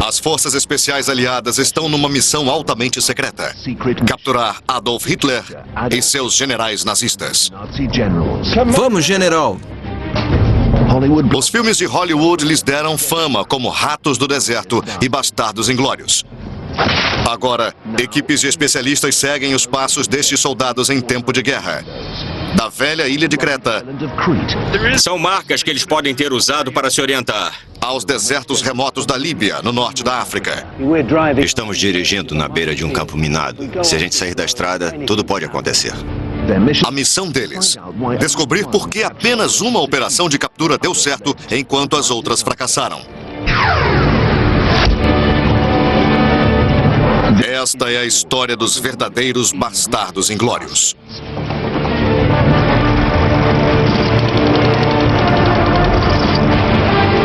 As forças especiais aliadas estão numa missão altamente secreta: capturar Adolf Hitler e seus generais nazistas. Vamos, general! Os filmes de Hollywood lhes deram fama como ratos do deserto e bastardos inglórios. Agora, equipes de especialistas seguem os passos destes soldados em tempo de guerra. Da velha ilha de Creta São marcas que eles podem ter usado para se orientar. aos desertos remotos da Líbia, no norte da África. Estamos dirigindo na beira de um campo minado. Se a gente sair da estrada, tudo pode acontecer. A missão deles: descobrir por que apenas uma operação de captura deu certo enquanto as outras fracassaram. Esta é a história dos verdadeiros bastardos inglórios.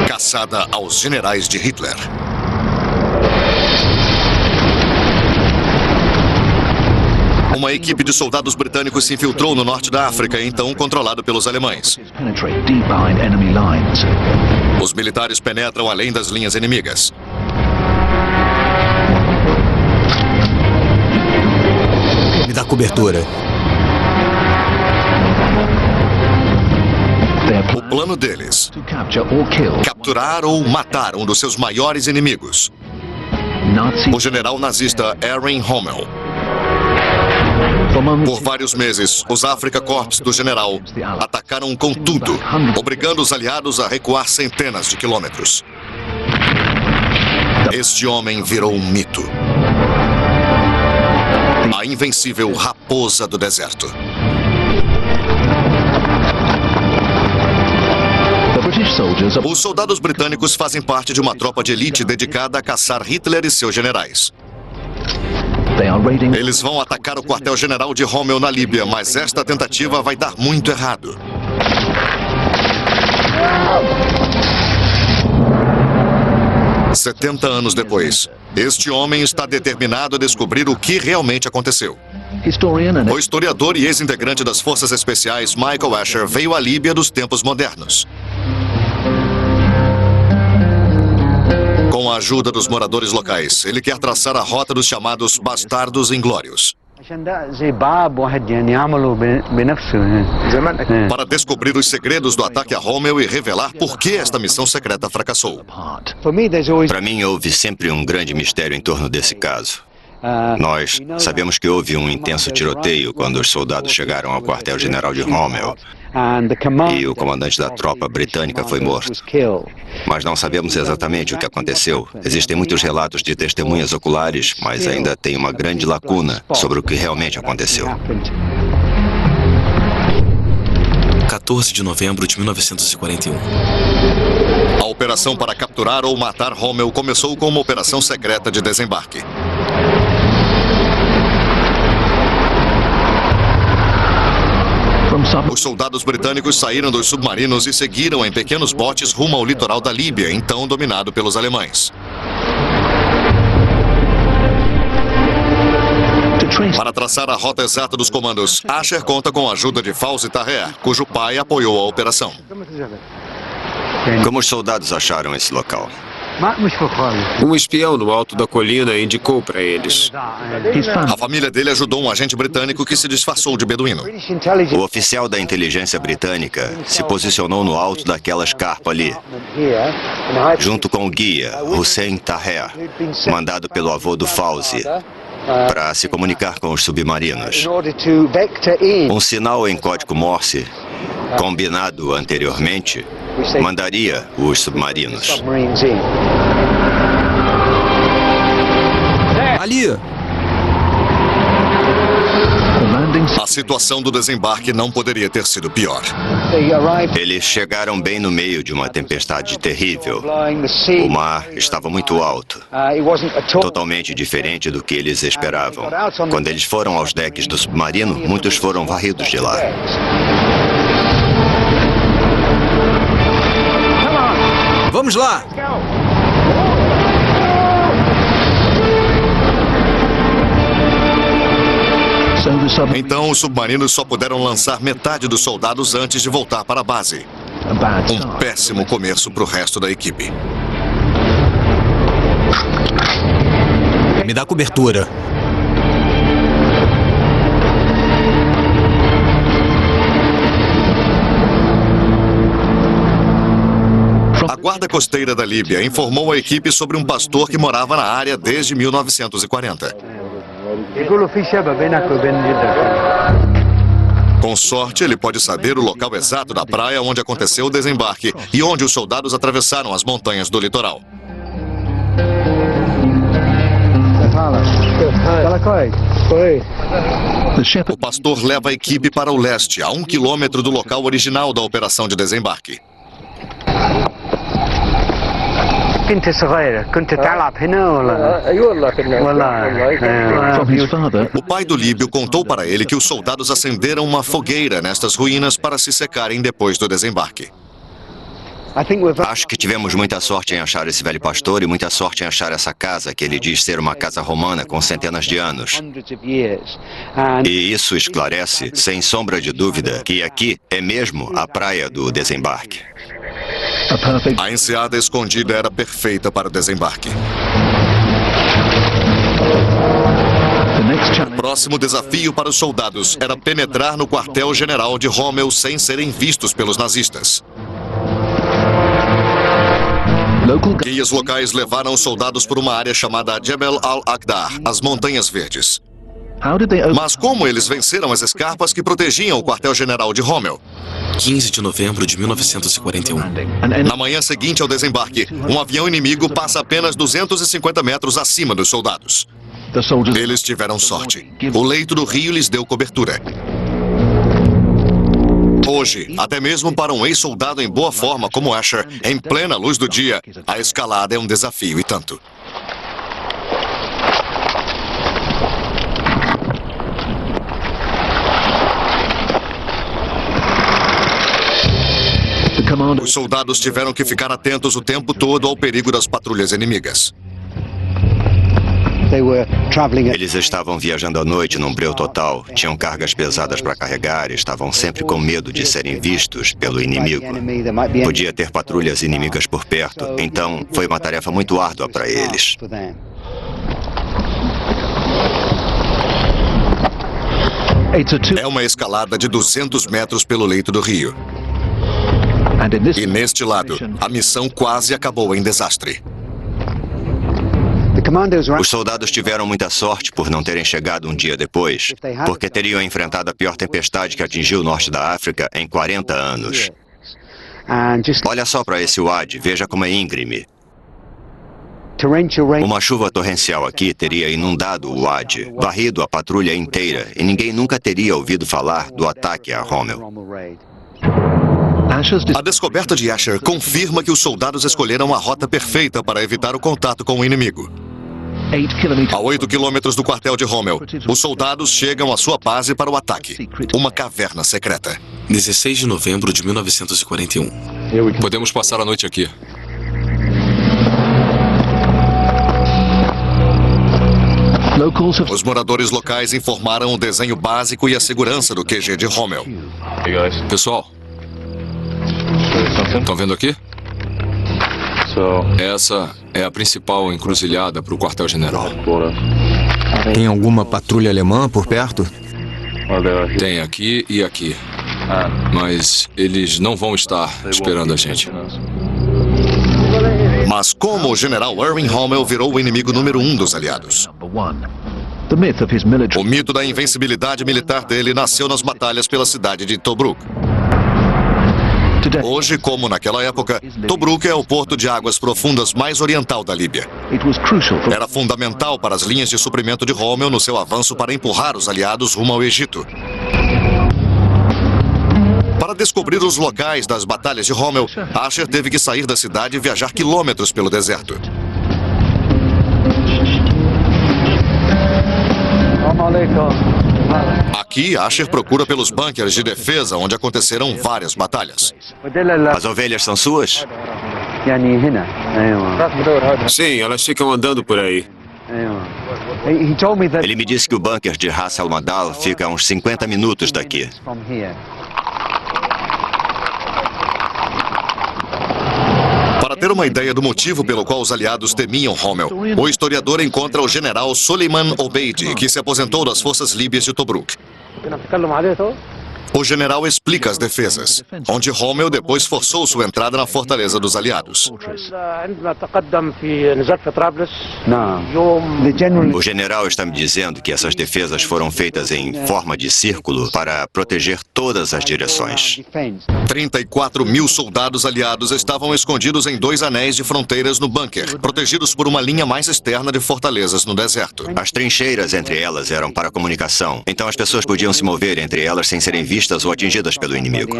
Caçada aos generais de Hitler. Uma equipe de soldados britânicos se infiltrou no norte da África, então controlado pelos alemães. Os militares penetram além das linhas inimigas. Me dá cobertura. O plano deles: capturar ou matar um dos seus maiores inimigos, o general nazista Erwin Rommel. Por vários meses, os Afrika Korps do general atacaram com tudo, obrigando os aliados a recuar centenas de quilômetros. Este homem virou um mito. A invencível raposa do deserto. Os soldados britânicos fazem parte de uma tropa de elite dedicada a caçar Hitler e seus generais. Eles vão atacar o quartel-general de Rommel na Líbia, mas esta tentativa vai dar muito errado. – 70 anos depois, este homem está determinado a descobrir o que realmente aconteceu. O historiador e ex-integrante das Forças Especiais Michael Asher veio à Líbia dos tempos modernos. Com a ajuda dos moradores locais, ele quer traçar a rota dos chamados bastardos inglórios. Para descobrir os segredos do ataque a Rommel e revelar por que esta missão secreta fracassou. Para mim, houve sempre um grande mistério em torno desse caso. Nós sabemos que houve um intenso tiroteio quando os soldados chegaram ao quartel-general de Rommel e o comandante da tropa britânica foi morto. Mas não sabemos exatamente o que aconteceu. Existem muitos relatos de testemunhas oculares, mas ainda tem uma grande lacuna sobre o que realmente aconteceu. 14 de novembro de 1941. A operação para capturar ou matar Rommel começou com uma operação secreta de desembarque. Os soldados britânicos saíram dos submarinos e seguiram em pequenos botes rumo ao litoral da Líbia, então dominado pelos alemães. Para traçar a rota exata dos comandos, Asher conta com a ajuda de Fawzi Taher, cujo pai apoiou a operação. Como os soldados acharam esse local? Um espião no alto da colina indicou para eles. A família dele ajudou um agente britânico que se disfarçou de beduíno. O oficial da inteligência britânica se posicionou no alto daquela escarpa ali, junto com o guia, Hussein Taher, mandado pelo avô do Fawzi, para se comunicar com os submarinos. Um sinal em código Morse, combinado anteriormente, mandaria os submarinos. Ali! A situação do desembarque não poderia ter sido pior. Eles chegaram bem no meio de uma tempestade terrível. O mar estava muito alto, totalmente diferente do que eles esperavam. Quando eles foram aos decks do submarino, muitos foram varridos de lá. Vamos lá! Então, os submarinos só puderam lançar metade dos soldados antes de voltar para a base. Um péssimo começo para o resto da equipe. Me dá cobertura. A guarda costeira da Líbia informou à equipe sobre um pastor que morava na área desde 1940. Com sorte, ele pode saber o local exato da praia onde aconteceu o desembarque e onde os soldados atravessaram as montanhas do litoral. O pastor leva a equipe para o leste, a 1 quilômetro do local original da operação de desembarque. O pai do líbio contou para ele que os soldados acenderam uma fogueira nestas ruínas para se secarem depois do desembarque. Acho que tivemos muita sorte em achar esse velho pastor e muita sorte em achar essa casa, que ele diz ser uma casa romana com centenas de anos. E isso esclarece, sem sombra de dúvida, que aqui é mesmo a praia do desembarque. A enseada escondida era perfeita para o desembarque. O próximo desafio para os soldados era penetrar no quartel-general de Rommel sem serem vistos pelos nazistas. Guias locais levaram os soldados por uma área chamada Jebel al-Aqdar, as Montanhas Verdes. Mas como eles venceram as escarpas que protegiam o quartel-general de Rommel? 15 de novembro de 1941. Na manhã seguinte ao desembarque, um avião inimigo passa apenas 250 metros acima dos soldados. Eles tiveram sorte. O leito do rio lhes deu cobertura. Hoje, até mesmo para um ex-soldado em boa forma como Asher, em plena luz do dia, a escalada é um desafio e tanto. Os soldados tiveram que ficar atentos o tempo todo ao perigo das patrulhas inimigas. Eles estavam viajando à noite num breu total, tinham cargas pesadas para carregar e estavam sempre com medo de serem vistos pelo inimigo. Podia ter patrulhas inimigas por perto, então foi uma tarefa muito árdua para eles. É uma escalada de 200 metros pelo leito do rio. E neste lado, a missão quase acabou em desastre. Os soldados tiveram muita sorte por não terem chegado um dia depois, porque teriam enfrentado a pior tempestade que atingiu o norte da África em 40 anos. Olha só para esse wadi, veja como é íngreme. Uma chuva torrencial aqui teria inundado o wadi, varrido a patrulha inteira, e ninguém nunca teria ouvido falar do ataque a Rommel. A descoberta de Asher confirma que os soldados escolheram a rota perfeita para evitar o contato com o inimigo. A 8 quilômetros do quartel de Rommel, os soldados chegam à sua base para o ataque, uma caverna secreta. 16 de novembro de 1941. Podemos passar a noite aqui. Os moradores locais informaram o desenho básico e a segurança do QG de Rommel. Pessoal, estão vendo aqui? Essa é a principal encruzilhada para o quartel-general. Tem alguma patrulha alemã por perto? Tem aqui e aqui. Mas eles não vão estar esperando a gente. Mas como o general Erwin Rommel virou o inimigo número 1 dos aliados? O mito da invencibilidade militar dele nasceu nas batalhas pela cidade de Tobruk. Hoje, como naquela época, Tobruk é o porto de águas profundas mais oriental da Líbia. Era fundamental para as linhas de suprimento de Rommel no seu avanço para empurrar os aliados rumo ao Egito. Para descobrir os locais das batalhas de Rommel, Asher teve que sair da cidade e viajar quilômetros pelo deserto. Aqui, Asher procura pelos bunkers de defesa onde aconteceram várias batalhas. As ovelhas são suas? Sim, elas ficam andando por aí. Ele me disse que o bunker de Ras al-Madal fica a uns 50 minutos daqui. Para ter uma ideia do motivo pelo qual os aliados temiam Rommel, o historiador encontra o general Soliman Obeidi, que se aposentou das forças líbias de Tobruk. O general explica as defesas, onde Rommel depois forçou sua entrada na fortaleza dos aliados. O general está me dizendo que essas defesas foram feitas em forma de círculo para proteger todas as direções. 34 mil soldados aliados estavam escondidos em 2 anéis de fronteiras no bunker, protegidos por uma linha mais externa de fortalezas no deserto. As trincheiras entre elas eram para comunicação, então as pessoas podiam se mover entre elas sem serem vistas ou atingidas pelo inimigo.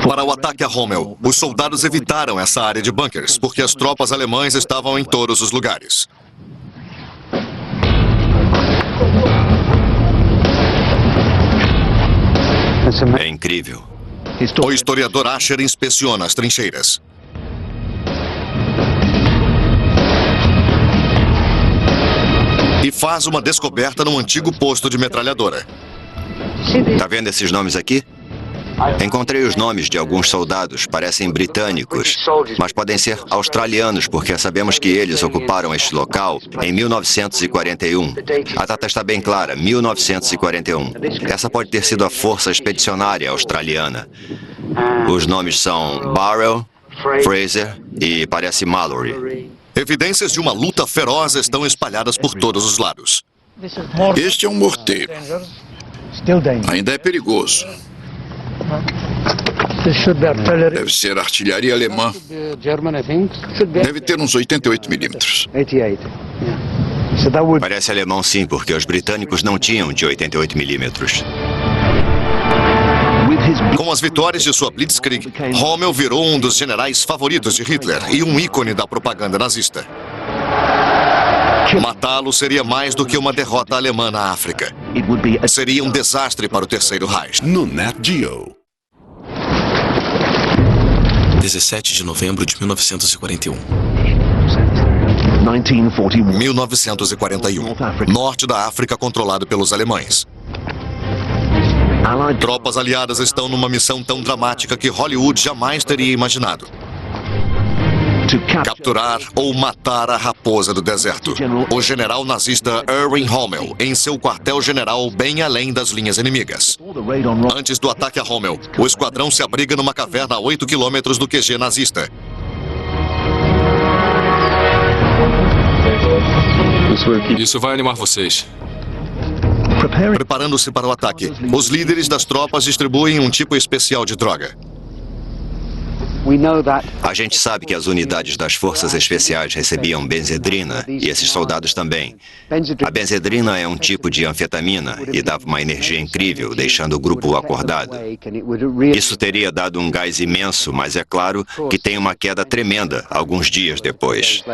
Para o ataque a Rommel, os soldados evitaram essa área de bunkers, porque as tropas alemãs estavam em todos os lugares. É incrível. O historiador Asher inspeciona as trincheiras. E faz uma descoberta num antigo posto de metralhadora. Tá vendo esses nomes aqui? Encontrei os nomes de alguns soldados, parecem britânicos, mas podem ser australianos, porque sabemos que eles ocuparam este local em 1941. A data está bem clara, 1941. Essa pode ter sido a Força Expedicionária Australiana. Os nomes são Burrell, Fraser e parece Mallory. Evidências de uma luta feroz estão espalhadas por todos os lados. Este é um morteiro. Ainda é perigoso. Deve ser artilharia alemã. Deve ter uns 88 milímetros. Parece alemão sim, porque os britânicos não tinham de 88 milímetros. Com as vitórias de sua Blitzkrieg, Rommel virou um dos generais favoritos de Hitler e um ícone da propaganda nazista. Matá-lo seria mais do que uma derrota alemã na África. Seria um desastre para o Terceiro Reich. No Nat Geo. 17 de novembro de 1941. 1941. Norte da África controlado pelos alemães. Tropas aliadas estão numa missão tão dramática que Hollywood jamais teria imaginado. Capturar ou matar a raposa do deserto. O general nazista Erwin Rommel, em seu quartel-general bem além das linhas inimigas. Antes do ataque a Rommel, o esquadrão se abriga numa caverna a 8 quilômetros do QG nazista. Isso vai animar vocês. Preparando-se para o ataque, os líderes das tropas distribuem um tipo especial de droga. A gente sabe que as unidades das forças especiais recebiam benzedrina, e esses soldados também. A benzedrina é um tipo de anfetamina e dava uma energia incrível, deixando o grupo acordado. Isso teria dado um gás imenso, mas é claro que tem uma queda tremenda alguns dias depois.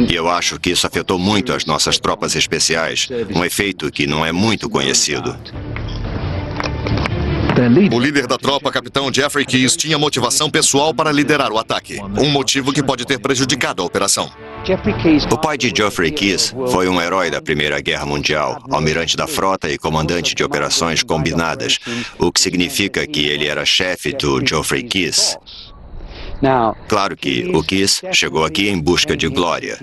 E eu acho que isso afetou muito as nossas tropas especiais, um efeito que não é muito conhecido. O líder da tropa, capitão Jeffrey Keyes, tinha motivação pessoal para liderar o ataque. Um motivo que pode ter prejudicado a operação. O pai de Geoffrey Keyes foi um herói da Primeira Guerra Mundial, almirante da frota e comandante de operações combinadas, o que significa que ele era chefe do Geoffrey Keyes. Claro que o Keyes chegou aqui em busca de glória,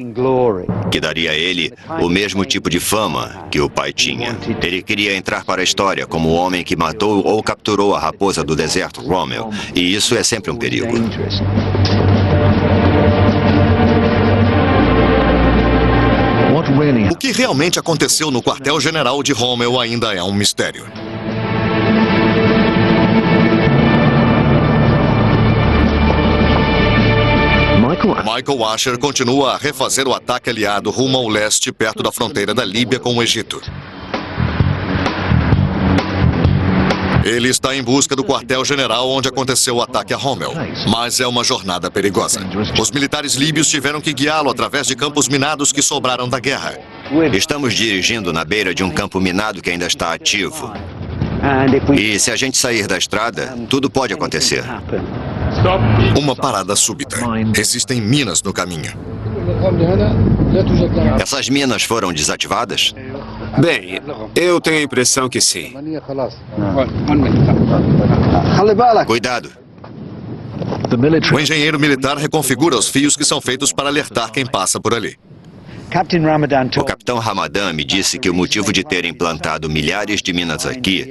que daria a ele o mesmo tipo de fama que o pai tinha. Ele queria entrar para a história como o homem que matou ou capturou a raposa do deserto, Rommel, e isso é sempre um perigo. O que realmente aconteceu no quartel-general de Rommel ainda é um mistério. Michael Asher continua a refazer o ataque aliado rumo ao leste, perto da fronteira da Líbia com o Egito. Ele está em busca do quartel-general onde aconteceu o ataque a Rommel, mas é uma jornada perigosa. Os militares líbios tiveram que guiá-lo através de campos minados que sobraram da guerra. Estamos dirigindo na beira de um campo minado que ainda está ativo. E se a gente sair da estrada, tudo pode acontecer. Uma parada súbita. Existem minas no caminho. Essas minas foram desativadas? Bem, eu tenho a impressão que sim. Cuidado. O engenheiro militar reconfigura os fios que são feitos para alertar quem passa por ali. O capitão Ramadan me disse que o motivo de ter implantado milhares de minas aqui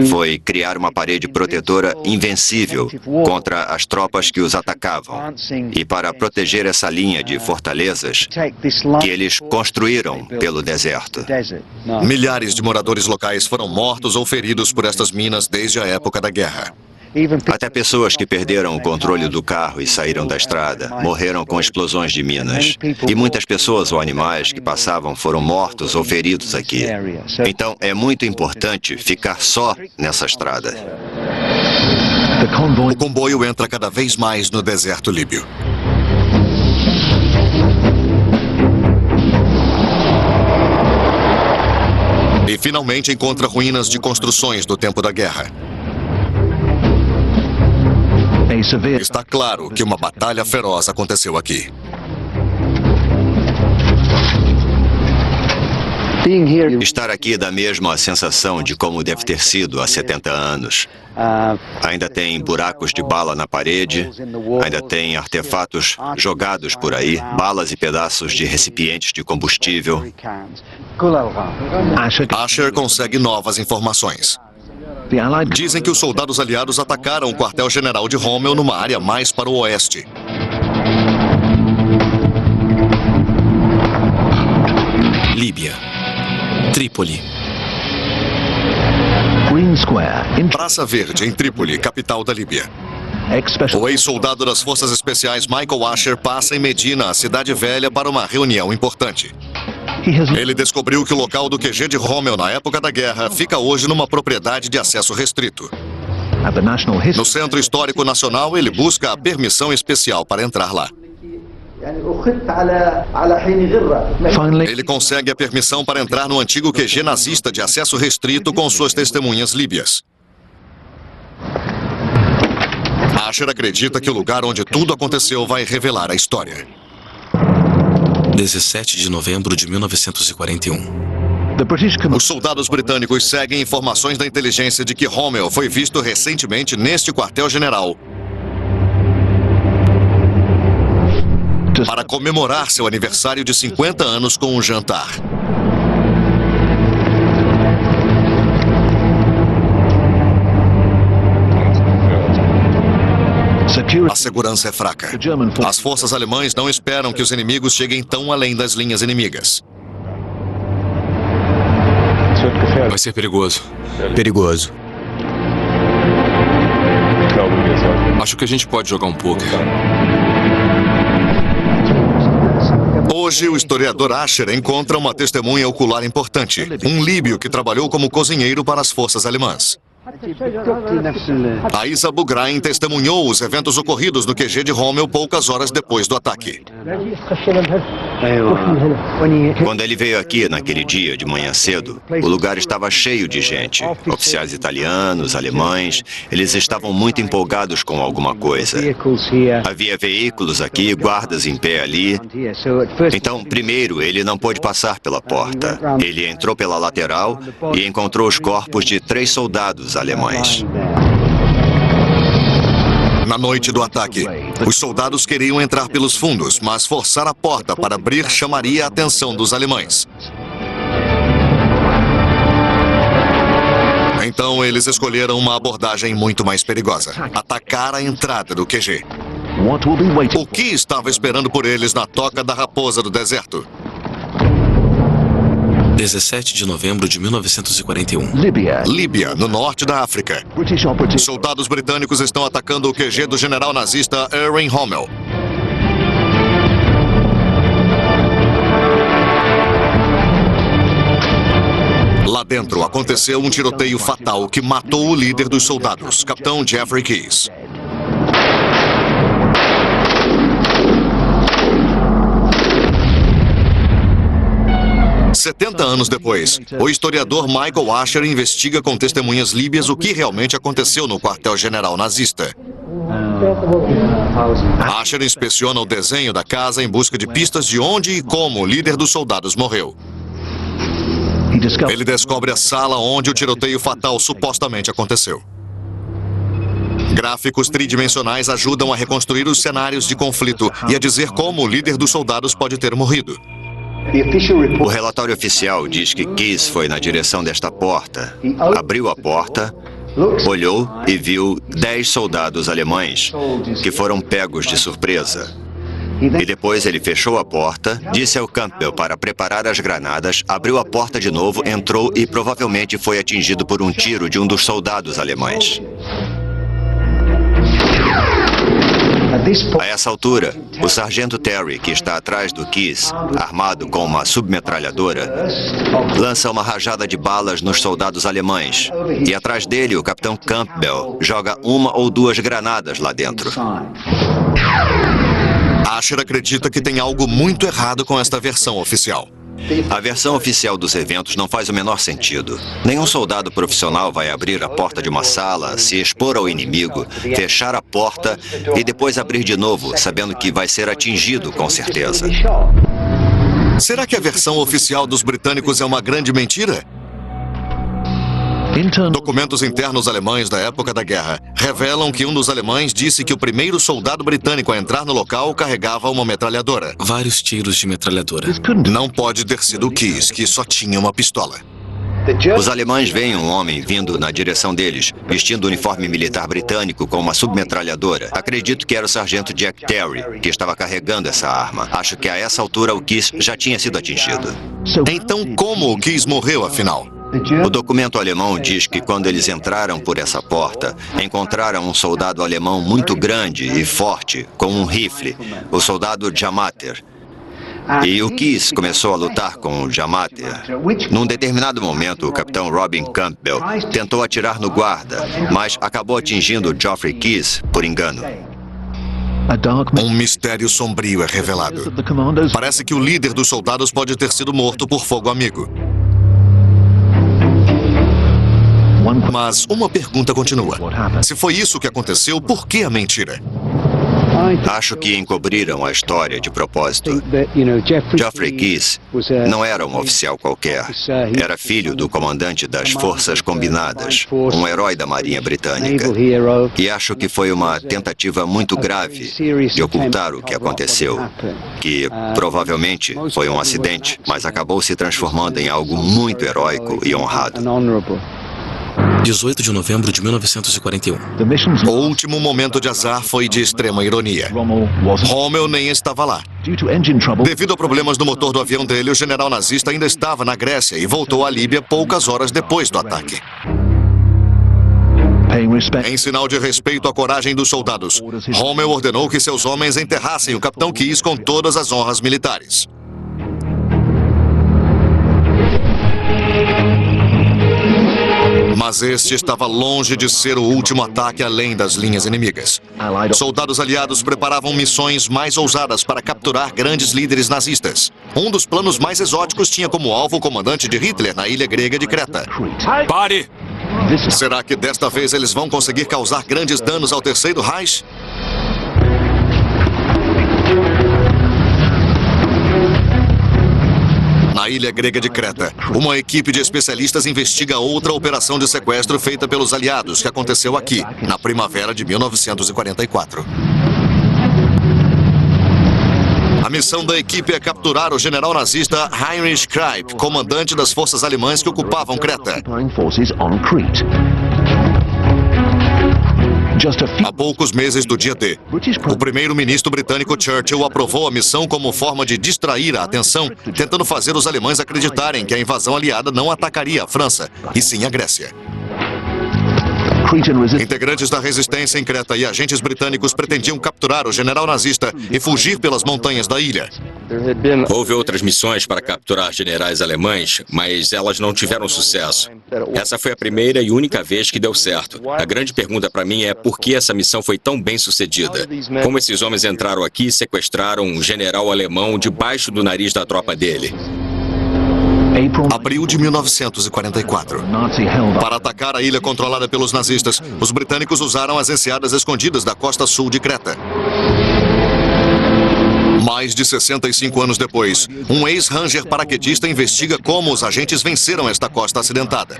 foi criar uma parede protetora invencível contra as tropas que os atacavam e para proteger essa linha de fortalezas que eles construíram pelo deserto. Milhares de moradores locais foram mortos ou feridos por estas minas desde a época da guerra. Até pessoas que perderam o controle do carro e saíram da estrada morreram com explosões de minas. E muitas pessoas ou animais que passavam foram mortos ou feridos aqui. Então é muito importante ficar só nessa estrada. O comboio entra cada vez mais no deserto líbio. E finalmente encontra ruínas de construções do tempo da guerra. Está claro que uma batalha feroz aconteceu aqui. Estar aqui dá mesmo a sensação de como deve ter sido há 70 anos. Ainda tem buracos de bala na parede, ainda tem artefatos jogados por aí, balas e pedaços de recipientes de combustível. Asher consegue novas informações. Dizem que os soldados aliados atacaram o quartel-general de Rommel numa área mais para o oeste. Líbia. Trípoli. Praça Verde, em Trípoli, capital da Líbia. O ex-soldado das Forças Especiais Michael Asher passa em Medina, a cidade velha, para uma reunião importante. Ele descobriu que o local do QG de Rommel na época da guerra fica hoje numa propriedade de acesso restrito. No Centro Histórico Nacional, ele busca a permissão especial para entrar lá. Ele consegue a permissão para entrar no antigo QG nazista de acesso restrito com suas testemunhas líbias. Asher acredita que o lugar onde tudo aconteceu vai revelar a história. 17 de novembro de 1941. Os soldados britânicos seguem informações da inteligência de que Rommel foi visto recentemente neste quartel-general para comemorar seu aniversário de 50 anos com um jantar. A segurança é fraca. As forças alemãs não esperam que os inimigos cheguem tão além das linhas inimigas. Vai ser perigoso. Perigoso. Acho que a gente pode jogar um poker. Hoje, o historiador Asher encontra uma testemunha ocular importante. Um líbio que trabalhou como cozinheiro para as forças alemãs. Aisa Bugrain testemunhou os eventos ocorridos no QG de Rommel poucas horas depois do ataque. Quando ele veio aqui naquele dia de manhã cedo, o lugar estava cheio de gente. Oficiais italianos, alemães, eles estavam muito empolgados com alguma coisa. Havia veículos aqui, guardas em pé ali. Então, primeiro, ele não pôde passar pela porta. Ele entrou pela lateral e encontrou os corpos de 3 soldados alemães. Na noite do ataque, os soldados queriam entrar pelos fundos, mas forçar a porta para abrir chamaria a atenção dos alemães. Então eles escolheram uma abordagem muito mais perigosa: atacar a entrada do QG. O que estava esperando por eles na Toca da Raposa do Deserto? 17 de novembro de 1941. Líbia, no norte da África. Soldados britânicos estão atacando o QG do general nazista Erwin Rommel. Lá dentro aconteceu um tiroteio fatal que matou o líder dos soldados, capitão Jeffrey Keyes. "70 anos depois, o historiador Michael Asher investiga com testemunhas líbias o que realmente aconteceu no quartel-general nazista. Asher inspeciona o desenho da casa em busca de pistas de onde e como o líder dos soldados morreu. Ele descobre a sala onde o tiroteio fatal supostamente aconteceu. Gráficos tridimensionais ajudam a reconstruir os cenários de conflito e a dizer como o líder dos soldados pode ter morrido. O relatório oficial diz que Keyes foi na direção desta porta, abriu a porta, olhou e viu 10 soldados alemães que foram pegos de surpresa. E depois ele fechou a porta, disse ao Campbell para preparar as granadas, abriu a porta de novo, entrou e provavelmente foi atingido por um tiro de um dos soldados alemães. A essa altura, o sargento Terry, que está atrás do Keyes, armado com uma submetralhadora, lança uma rajada de balas nos soldados alemães. E atrás dele, o capitão Campbell joga 1 ou 2 granadas lá dentro. Asher acredita que tem algo muito errado com esta versão oficial. A versão oficial dos eventos não faz o menor sentido. Nenhum soldado profissional vai abrir a porta de uma sala, se expor ao inimigo, fechar a porta e depois abrir de novo, sabendo que vai ser atingido com certeza. Será que a versão oficial dos britânicos é uma grande mentira? Documentos internos alemães da época da guerra revelam que um dos alemães disse que o primeiro soldado britânico a entrar no local carregava uma metralhadora. Vários tiros de metralhadora. Não pode ter sido o Keyes, que só tinha uma pistola. Os alemães veem um homem vindo na direção deles, vestindo o uniforme militar britânico com uma submetralhadora. Acredito que era o sargento Jack Terry, que estava carregando essa arma. Acho que a essa altura o Keyes já tinha sido atingido. Então como o Keyes morreu, afinal? O documento alemão diz que quando eles entraram por essa porta, encontraram um soldado alemão muito grande e forte, com um rifle, o soldado Jamater. E o Keyes começou a lutar com o Jamater. Num determinado momento, o capitão Robin Campbell tentou atirar no guarda, mas acabou atingindo Geoffrey Keyes por engano. Um mistério sombrio é revelado. Parece que o líder dos soldados pode ter sido morto por fogo amigo. Mas uma pergunta continua. Se foi isso que aconteceu, por que a mentira? Acho que encobriram a história de propósito. Geoffrey Keyes não era um oficial qualquer. Era filho do comandante das Forças Combinadas, um herói da Marinha Britânica. E acho que foi uma tentativa muito grave de ocultar o que aconteceu, que provavelmente foi um acidente, mas acabou se transformando em algo muito heróico e honrado. 18 de novembro de 1941. O último momento de azar foi de extrema ironia. Rommel nem estava lá. Devido a problemas no motor do avião dele, o general nazista ainda estava na Grécia e voltou à Líbia poucas horas depois do ataque. Em sinal de respeito à coragem dos soldados, Rommel ordenou que seus homens enterrassem o capitão Keyes com todas as honras militares. Mas este estava longe de ser o último ataque além das linhas inimigas. Soldados aliados preparavam missões mais ousadas para capturar grandes líderes nazistas. Um dos planos mais exóticos tinha como alvo o comandante de Hitler na ilha grega de Creta. Pare! Será que desta vez eles vão conseguir causar grandes danos ao Terceiro Reich? Na ilha grega de Creta, uma equipe de especialistas investiga outra operação de sequestro feita pelos aliados que aconteceu aqui, na primavera de 1944. A missão da equipe é capturar o general nazista Heinrich Kreip, comandante das forças alemãs que ocupavam Creta. Há poucos meses do dia D, o primeiro-ministro britânico Churchill aprovou a missão como forma de distrair a atenção, tentando fazer os alemães acreditarem que a invasão aliada não atacaria a França, e sim a Grécia. Integrantes da resistência em Creta e agentes britânicos pretendiam capturar o general nazista e fugir pelas montanhas da ilha. Houve outras missões para capturar generais alemães, mas elas não tiveram sucesso. Essa foi a primeira e única vez que deu certo. A grande pergunta para mim é por que essa missão foi tão bem sucedida? Como esses homens entraram aqui e sequestraram um general alemão debaixo do nariz da tropa dele? Abril de 1944. Para atacar a ilha controlada pelos nazistas, os britânicos usaram as enseadas escondidas da costa sul de Creta. Mais Mais de 65 anos depois, um ex-ranger paraquedista investiga como os agentes venceram esta costa acidentada.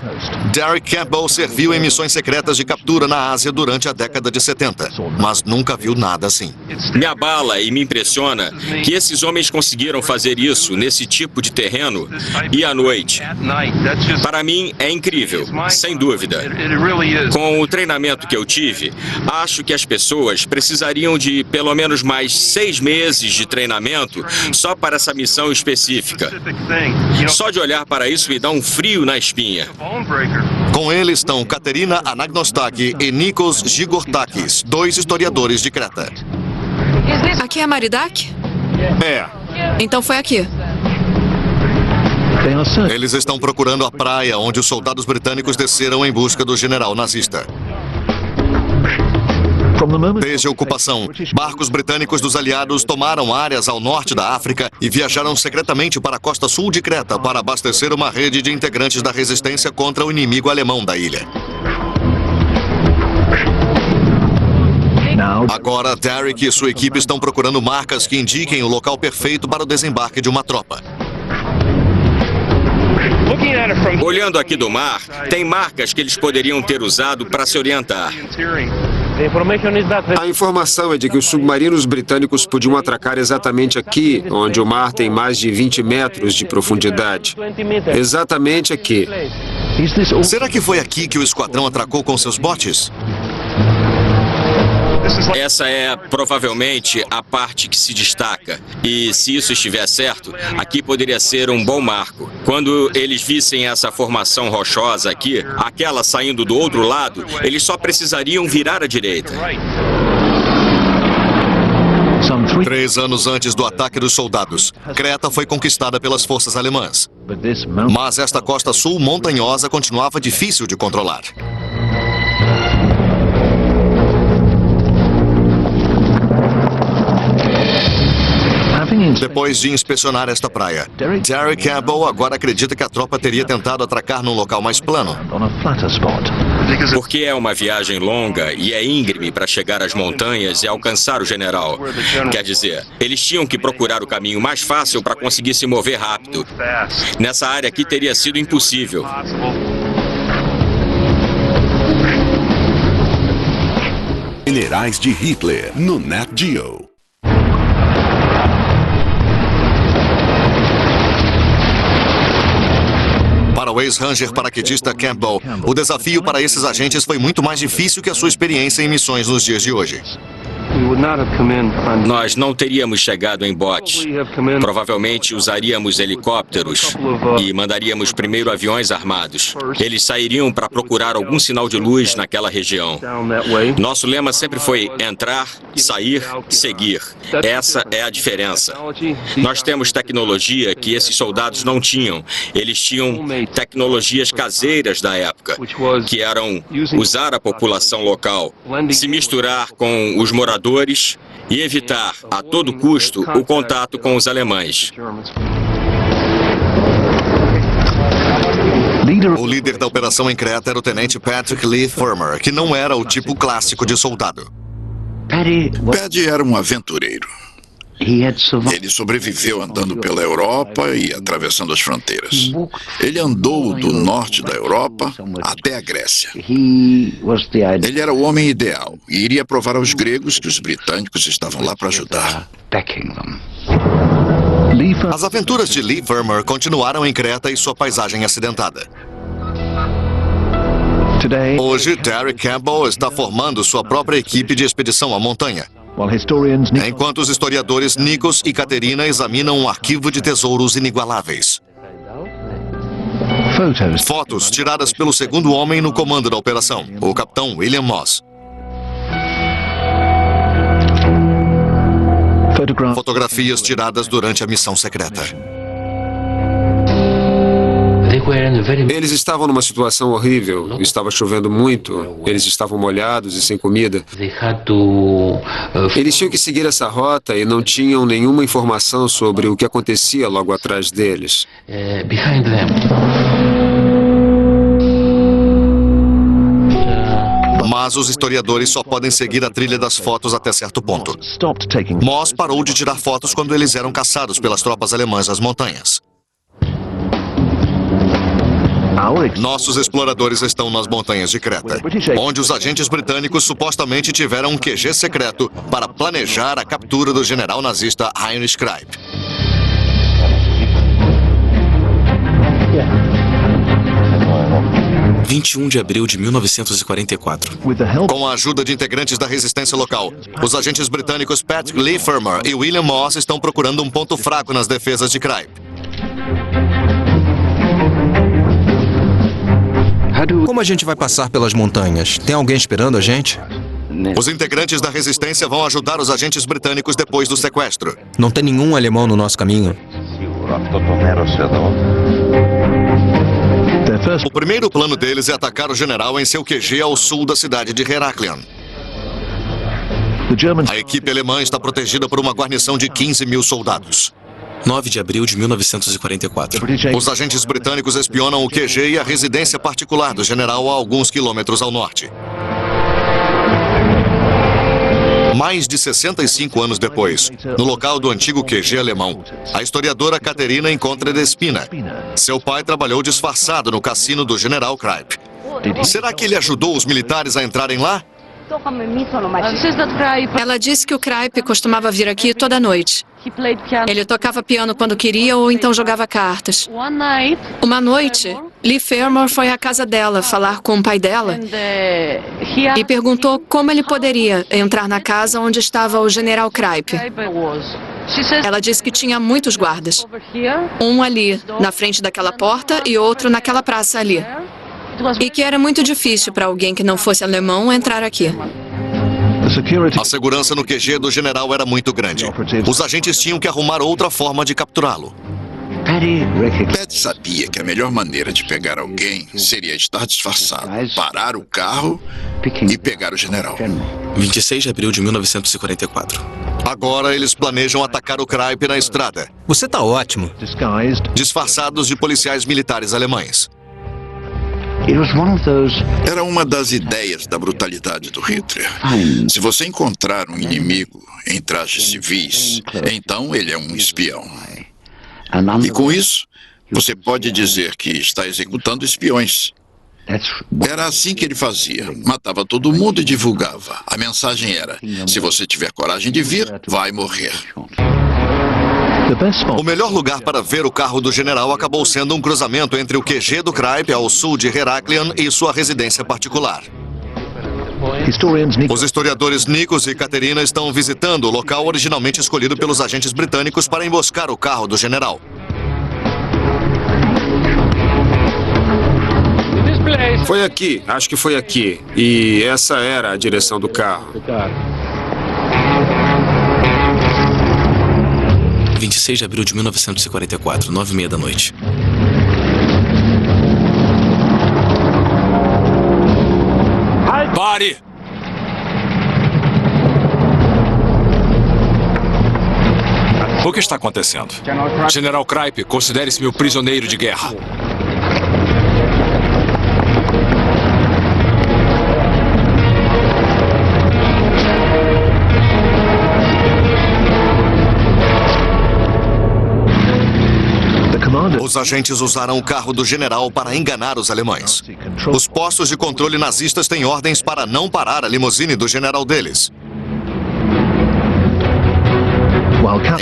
Derek Campbell serviu em missões secretas de captura na Ásia durante a década de 70, mas nunca viu nada assim. Me abala e me impressiona que esses homens conseguiram fazer isso nesse tipo de terreno e à noite. Para mim é incrível, sem dúvida. Com o treinamento que eu tive, acho que as pessoas precisariam de pelo menos mais 6 meses de treinamento só para essa missão específica. Só de olhar para isso me dá um frio na espinha. Com ele estão Katerina Anagnostakis e Nikos Gigortakis, 2 historiadores de Creta. Aqui é Maridak? É. Então foi aqui. Eles estão procurando a praia onde os soldados britânicos desceram em busca do general nazista. Desde a ocupação, barcos britânicos dos aliados tomaram áreas ao norte da África e viajaram secretamente para a costa sul de Creta para abastecer uma rede de integrantes da resistência contra o inimigo alemão da ilha. Agora, Derek e sua equipe estão procurando marcas que indiquem o local perfeito para o desembarque de uma tropa. Olhando aqui do mar, tem marcas que eles poderiam ter usado para se orientar. A informação é de que os submarinos britânicos podiam atracar exatamente aqui, onde o mar tem mais de 20 metros de profundidade. Exatamente aqui. Será que foi aqui que o esquadrão atracou com seus botes? Essa é provavelmente a parte que se destaca. E se isso estiver certo, aqui poderia ser um bom marco. Quando eles vissem essa formação rochosa aqui, aquela saindo do outro lado, eles só precisariam virar à direita. 3 anos antes do ataque dos soldados, Creta foi conquistada pelas forças alemãs. Mas esta costa sul montanhosa continuava difícil de controlar. Depois de inspecionar esta praia, Derek Campbell agora acredita que a tropa teria tentado atracar num local mais plano. Porque é uma viagem longa e é íngreme para chegar às montanhas e alcançar o general. Quer dizer, eles tinham que procurar o caminho mais fácil para conseguir se mover rápido. Nessa área aqui teria sido impossível. Generais de Hitler, no Nat Geo. Para o ex-ranger paraquedista Campbell, o desafio para esses agentes foi muito mais difícil que a sua experiência em missões nos dias de hoje. Nós não teríamos chegado em bote. Provavelmente usaríamos helicópteros e mandaríamos primeiro aviões armados. Eles sairiam para procurar algum sinal de luz naquela região. Nosso lema sempre foi entrar, sair, seguir. Essa é a diferença. Nós temos tecnologia que esses soldados não tinham. Eles tinham tecnologias caseiras da época, que eram usar a população local, se misturar com os moradores e evitar, a todo custo, o contato com os alemães. O líder da operação em Creta era o tenente Patrick Lee Firmer, que não era o tipo clássico de soldado. Paddy era um aventureiro. Ele sobreviveu andando pela Europa e atravessando as fronteiras. Ele andou do norte da Europa até a Grécia. Ele era o homem ideal e iria provar aos gregos que os britânicos estavam lá para ajudar. As aventuras de Lee Firmer continuaram em Creta e sua paisagem acidentada. Hoje, Derek Campbell está formando sua própria equipe de expedição à montanha. Enquanto os historiadores Nikos e Katerina examinam um arquivo de tesouros inigualáveis. Fotos tiradas pelo segundo homem no comando da operação, o capitão William Moss. Fotografias tiradas durante a missão secreta. Eles estavam numa situação horrível, estava chovendo muito, eles estavam molhados e sem comida. Eles tinham que seguir essa rota e não tinham nenhuma informação sobre o que acontecia logo atrás deles. Mas os historiadores só podem seguir a trilha das fotos até certo ponto. Moss parou de tirar fotos quando eles eram caçados pelas tropas alemãs nas montanhas. Nossos exploradores estão nas montanhas de Creta, onde os agentes britânicos supostamente tiveram um QG secreto para planejar a captura do general nazista Heinrich Kripe. É. 21 de abril de 1944. Com a ajuda de integrantes da resistência local, os agentes britânicos Patrick Lee Fermor e William Moss estão procurando um ponto fraco nas defesas de Kripe. Como a gente vai passar pelas montanhas? Tem alguém esperando a gente? Os integrantes da resistência vão ajudar os agentes britânicos depois do sequestro. Não tem nenhum alemão no nosso caminho. O primeiro plano deles é atacar o general em seu QG ao sul da cidade de Heraklion. A equipe alemã está protegida por uma guarnição de 15 mil soldados. 9 de abril de 1944. Os agentes britânicos espionam o QG e a residência particular do general a alguns quilômetros ao norte. Mais de 65 anos depois, no local do antigo QG alemão, a historiadora Caterina encontra Despina. Seu pai trabalhou disfarçado no cassino do general Kripe. Será que ele ajudou os militares a entrarem lá? Ela disse que o Kripe costumava vir aqui toda noite. Ele tocava piano quando queria ou então jogava cartas. Uma noite, Lee Fermor foi à casa dela falar com o pai dela e perguntou como ele poderia entrar na casa onde estava o general Kripe. Ela disse que tinha muitos guardas. Um ali, na frente daquela porta, e outro naquela praça ali. E que era muito difícil para alguém que não fosse alemão entrar aqui. A segurança no QG do general era muito grande. Os agentes tinham que arrumar outra forma de capturá-lo. Pat sabia que a melhor maneira de pegar alguém seria estar disfarçado, parar o carro e pegar o general. 26 de abril de 1944. Agora eles planejam atacar o Kripe na estrada. Você tá ótimo. Disfarçados de policiais militares alemães. Era uma das ideias da brutalidade do Hitler. Se você encontrar um inimigo em trajes civis, então ele é um espião. E com isso, você pode dizer que está executando espiões. Era assim que ele fazia. Matava todo mundo e divulgava. A mensagem era: se você tiver coragem de vir, vai morrer. O melhor lugar para ver o carro do general acabou sendo um cruzamento entre o QG do Kripe ao sul de Heraklion e sua residência particular. Os historiadores Nikos e Caterina estão visitando o local originalmente escolhido pelos agentes britânicos para emboscar o carro do general. Foi aqui, acho que foi aqui. E essa era a direção do carro. 26 de abril de 1944, 9h30 da noite. Pare! O que está acontecendo? General Kripe, considere-se meu prisioneiro de guerra. Os agentes usaram o carro do general para enganar os alemães. Os postos de controle nazistas têm ordens para não parar a limusine do general deles.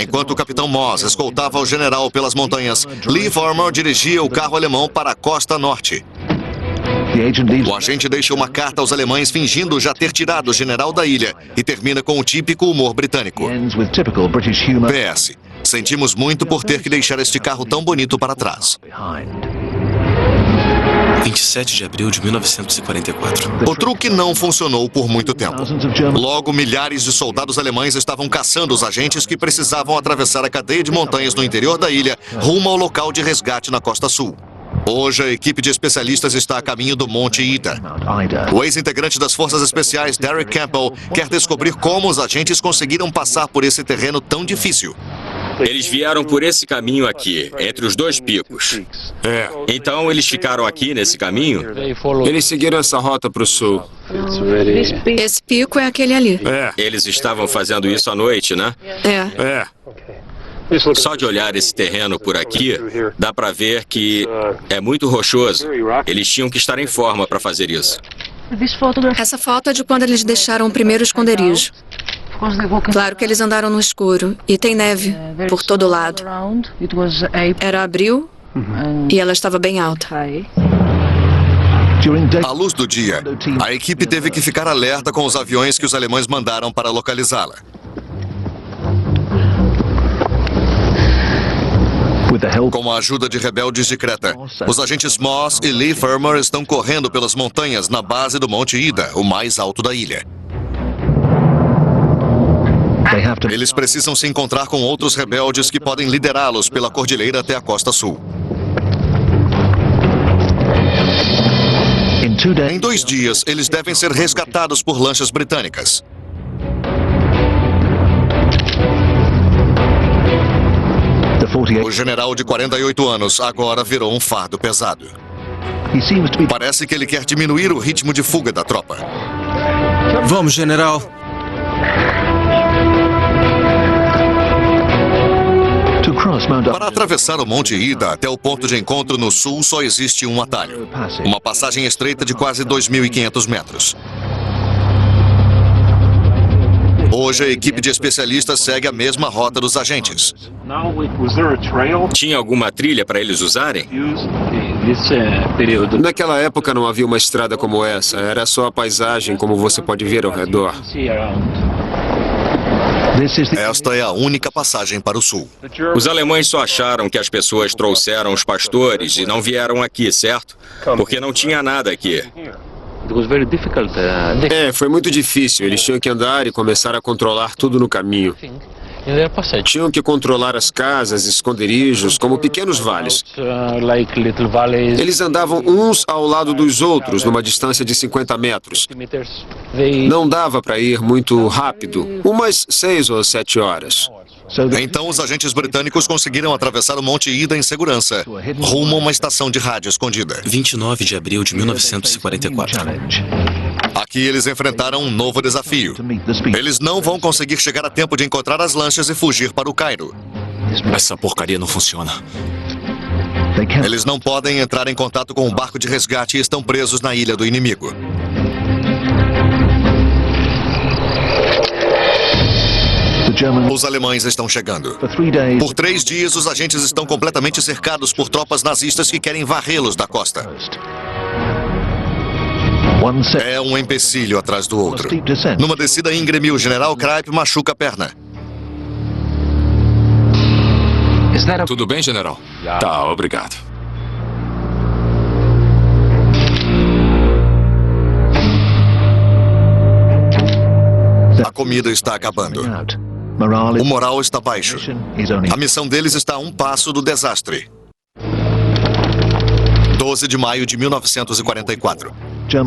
Enquanto o capitão Moss escoltava o general pelas montanhas, Lee Fermor dirigia o carro alemão para a costa norte. O agente deixa uma carta aos alemães fingindo já ter tirado o general da ilha e termina com o típico humor britânico. PS. Sentimos muito por ter que deixar este carro tão bonito para trás. 27 de abril de 1944. O truque não funcionou por muito tempo. Logo, milhares de soldados alemães estavam caçando os agentes que precisavam atravessar a cadeia de montanhas no interior da ilha, rumo ao local de resgate na costa sul. Hoje, a equipe de especialistas está a caminho do Monte Ida. O ex-integrante das Forças Especiais, Derek Campbell, quer descobrir como os agentes conseguiram passar por esse terreno tão difícil. Eles vieram por esse caminho aqui, entre os dois picos. É. Então eles ficaram aqui nesse caminho? Eles seguiram essa rota para o sul. Esse pico é aquele ali. Eles estavam fazendo isso à noite, né? É. Só de olhar esse terreno por aqui, dá pra ver que é muito rochoso. Eles tinham que estar em forma para fazer isso. Essa foto é de quando eles deixaram o primeiro esconderijo. Claro que eles andaram no escuro e tem neve por todo lado. Era abril e ela estava bem alta. À luz do dia, a equipe teve que ficar alerta com os aviões que os alemães mandaram para localizá-la. Com a ajuda de rebeldes de Creta, os agentes Moss e Lee Fermor estão correndo pelas montanhas na base do Monte Ida, o mais alto da ilha. Eles precisam se encontrar com outros rebeldes que podem liderá-los pela cordilheira até a costa sul. Em 2 dias, eles devem ser resgatados por lanchas britânicas. O general de 48 anos agora virou um fardo pesado. Parece que ele quer diminuir o ritmo de fuga da tropa. Vamos, general. Para atravessar o Monte Ida até o ponto de encontro no sul, só existe um atalho. Uma passagem estreita de quase 2.500 metros. Hoje, a equipe de especialistas segue a mesma rota dos agentes. Tinha alguma trilha para eles usarem? Naquela época não havia uma estrada como essa. Era só a paisagem, como você pode ver ao redor. Esta é a única passagem para o sul. Os alemães só acharam que as pessoas trouxeram os pastores e não vieram aqui, certo? Porque não tinha nada aqui. Foi muito difícil. Eles tinham que andar e começar a controlar tudo no caminho. Tinham que controlar as casas, esconderijos, como pequenos vales. Eles andavam uns ao lado dos outros, numa distância de 50 metros. Não dava para ir muito rápido, umas 6 ou 7 horas. Então, os agentes britânicos conseguiram atravessar o Monte Ida em segurança, rumo a uma estação de rádio escondida. 29 de abril de 1944. Aqui eles enfrentaram um novo desafio. Eles não vão conseguir chegar a tempo de encontrar as lanchas e fugir para o Cairo. Essa porcaria não funciona. Eles não podem entrar em contato com o barco de resgate e estão presos na ilha do inimigo. Os alemães estão chegando. Por 3 dias, os agentes estão completamente cercados por tropas nazistas que querem varrê-los da costa. É um empecilho atrás do outro. Numa descida íngreme, o general Kripe machuca a perna. Tudo bem, general? Tá, obrigado. A comida está acabando. O moral está baixo. A missão deles está a um passo do desastre. 12 de maio de 1944.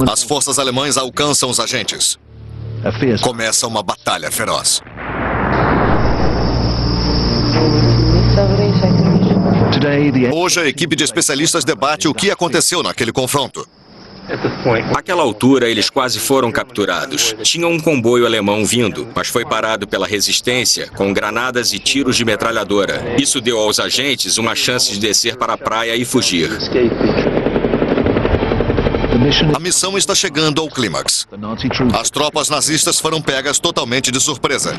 As forças alemãs alcançam os agentes. Começa uma batalha feroz. Hoje, a equipe de especialistas debate o que aconteceu naquele confronto. Àquela altura, eles quase foram capturados. Tinha um comboio alemão vindo, mas foi parado pela resistência com granadas e tiros de metralhadora. Isso deu aos agentes uma chance de descer para a praia e fugir. A missão está chegando ao clímax. As tropas nazistas foram pegas totalmente de surpresa.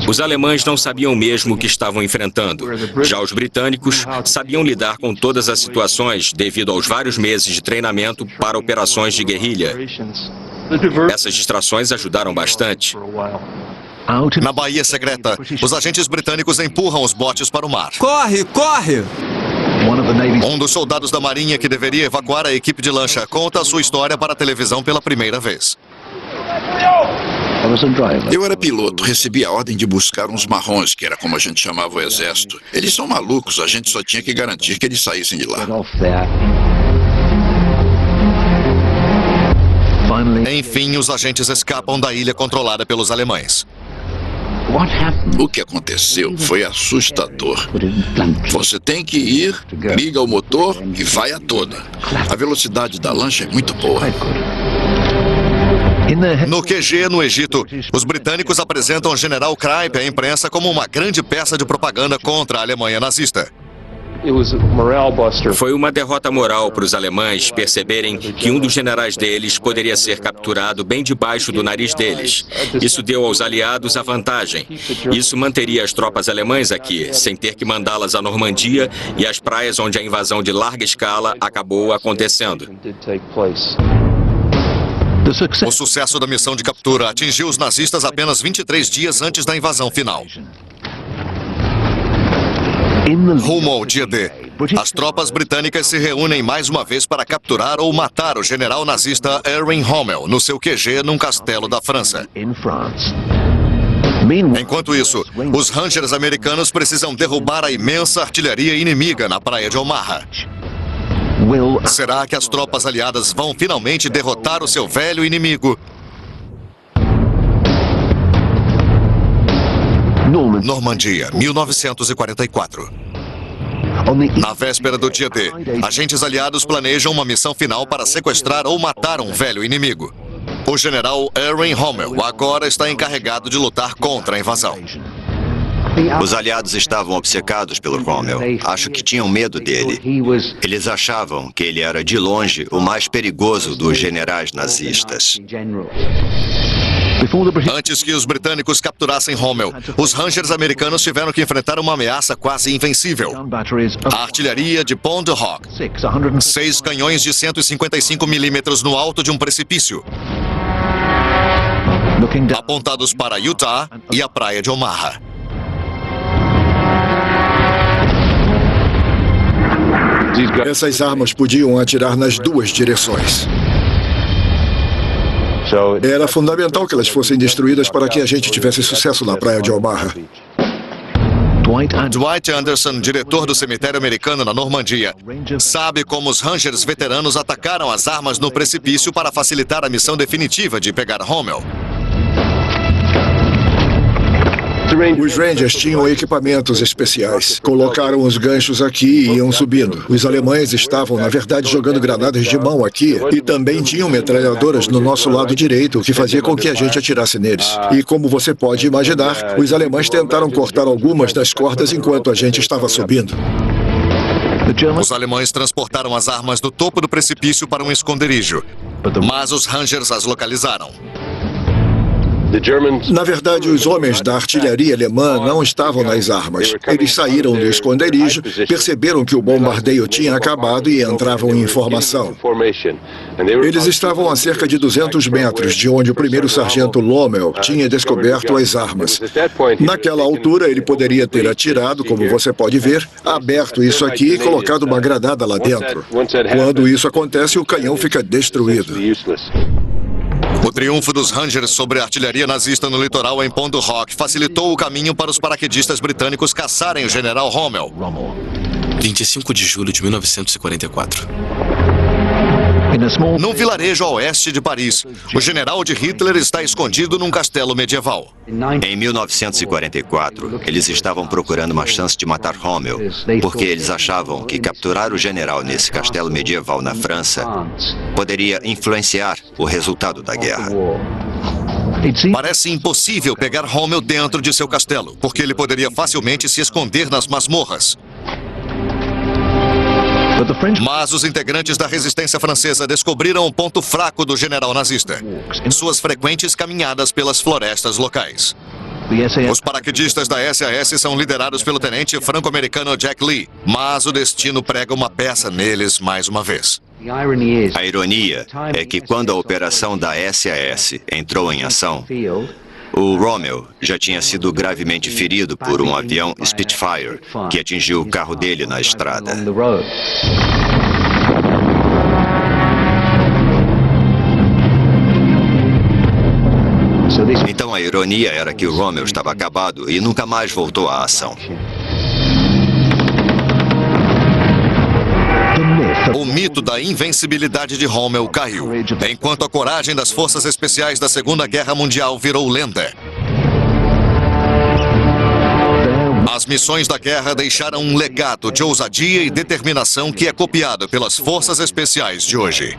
Os alemães não sabiam mesmo o que estavam enfrentando. Já os britânicos sabiam lidar com todas as situações devido aos vários meses de treinamento para operações de guerrilha. Essas distrações ajudaram bastante. Na Baía Secreta, os agentes britânicos empurram os botes para o mar. Corre, corre! Um dos soldados da Marinha que deveria evacuar a equipe de lancha conta a sua história para a televisão pela primeira vez. Eu era piloto, recebi a ordem de buscar uns marrons, que era como a gente chamava o exército. Eles são malucos, a gente só tinha que garantir que eles saíssem de lá. Enfim, os agentes escapam da ilha controlada pelos alemães. O que aconteceu foi assustador. Você tem que ir, liga o motor e vai a toda. A velocidade da lancha é muito boa. No QG, no Egito, os britânicos apresentam o general Cripe à imprensa como uma grande peça de propaganda contra a Alemanha nazista. Foi uma derrota moral para os alemães perceberem que um dos generais deles poderia ser capturado bem debaixo do nariz deles. Isso deu aos aliados a vantagem. Isso manteria as tropas alemãs aqui, sem ter que mandá-las à Normandia e às praias onde a invasão de larga escala acabou acontecendo. O sucesso da missão de captura atingiu os nazistas apenas 23 dias antes da invasão final. Rumo ao dia D, as tropas britânicas se reúnem mais uma vez para capturar ou matar o general nazista Erwin Rommel no seu QG num castelo da França. Enquanto isso, os Rangers americanos precisam derrubar a imensa artilharia inimiga na praia de Omaha. Será que as tropas aliadas vão finalmente derrotar o seu velho inimigo? Normandia, 1944. Na véspera do dia D, agentes aliados planejam uma missão final para sequestrar ou matar um velho inimigo. O general Erwin Rommel agora está encarregado de lutar contra a invasão. Os aliados estavam obcecados pelo Rommel. Acho que tinham medo dele. Eles achavam que ele era, de longe, o mais perigoso dos generais nazistas. Antes que os britânicos capturassem Rommel, os Rangers americanos tiveram que enfrentar uma ameaça quase invencível. A artilharia de Pond Rock. 6 canhões de 155 milímetros no alto de um precipício, apontados para Utah e a praia de Omaha. Essas armas podiam atirar nas duas direções. Era fundamental que elas fossem destruídas para que a gente tivesse sucesso na praia de Omaha. Dwight Anderson, diretor do cemitério americano na Normandia, sabe como os Rangers veteranos atacaram as armas no precipício para facilitar a missão definitiva de pegar Rommel. Os Rangers tinham equipamentos especiais. Colocaram os ganchos aqui e iam subindo. Os alemães estavam, na verdade, jogando granadas de mão aqui e também tinham metralhadoras no nosso lado direito, o que fazia com que a gente atirasse neles. E como você pode imaginar, os alemães tentaram cortar algumas das cordas enquanto a gente estava subindo. Os alemães transportaram as armas do topo do precipício para um esconderijo, mas os Rangers as localizaram. Na verdade, os homens da artilharia alemã não estavam nas armas. Eles saíram do esconderijo, perceberam que o bombardeio tinha acabado e entravam em formação. Eles estavam a cerca de 200 metros de onde o primeiro sargento Lommel tinha descoberto as armas. Naquela altura, ele poderia ter atirado, como você pode ver, aberto isso aqui e colocado uma granada lá dentro. Quando isso acontece, o canhão fica destruído. O triunfo dos Rangers sobre a artilharia nazista no litoral em Pond Rock facilitou o caminho para os paraquedistas britânicos caçarem o general Rommel. 25 de julho de 1944. Num vilarejo a oeste de Paris, o general de Hitler está escondido num castelo medieval. Em 1944, eles estavam procurando uma chance de matar Rommel, porque eles achavam que capturar o general nesse castelo medieval na França poderia influenciar o resultado da guerra. Parece impossível pegar Rommel dentro de seu castelo, porque ele poderia facilmente se esconder nas masmorras. Mas os integrantes da resistência francesa descobriram o ponto fraco do general nazista: suas frequentes caminhadas pelas florestas locais. Os paraquedistas da SAS são liderados pelo tenente franco-americano Jack Lee, mas o destino prega uma peça neles mais uma vez. A ironia é que quando a operação da SAS entrou em ação, o Rommel já tinha sido gravemente ferido por um avião Spitfire que atingiu o carro dele na estrada. Então a ironia era que o Rommel estava acabado e nunca mais voltou à ação. O mito da invencibilidade de Rommel caiu, enquanto a coragem das forças especiais da Segunda Guerra Mundial virou lenda. As missões da guerra deixaram um legado de ousadia e determinação que é copiado pelas forças especiais de hoje.